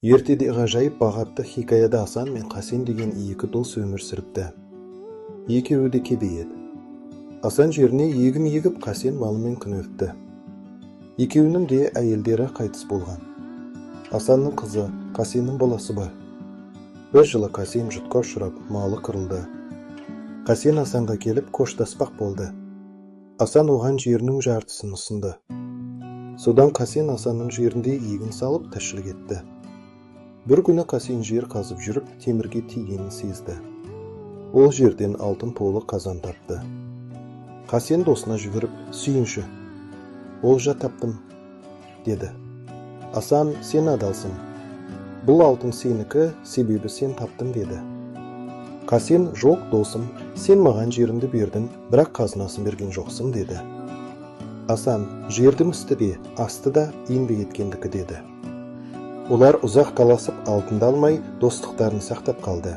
Ертеде ғажайып бағатты хикаяда Асан мен Қасен деген екі дос өмір сүріпті. Екеуі де кедей еді. Асан жеріне егін егіп, Қасен малымен күн өтті. Екеуінің де әйелдері қайтыс болған. Асанның қызы Қасеннің баласы бар. Bir жылы Қасен жұтқа ұшырап, малы қырылды. Қасен Асанға келіп қоштаспақ болды. Асан оған жерінің жартысын ұсынды. Содан Қасен Асанның жерінде егін салып тіршілік етті. Bir күні Қасен жер қазып жүріп, темірге тигенін сезді. Ол жерден алтын толы қазан тапты. Қасен досына жүгіріп, сүйінші. Олжа таптым, деді. Асан, сен адалсың. Бұл алтын сенікі, себебі сен таптың, деді. Қасен, жоқ досым, сен маған жерімді бердің, бірақ қазынасын берген жоқсың, деді. Асан, жердің үсті де, асты да еңбек еткендікі, деді. Олар ұзақ таласып алтынды алмай, достықтарын сақтап қалды.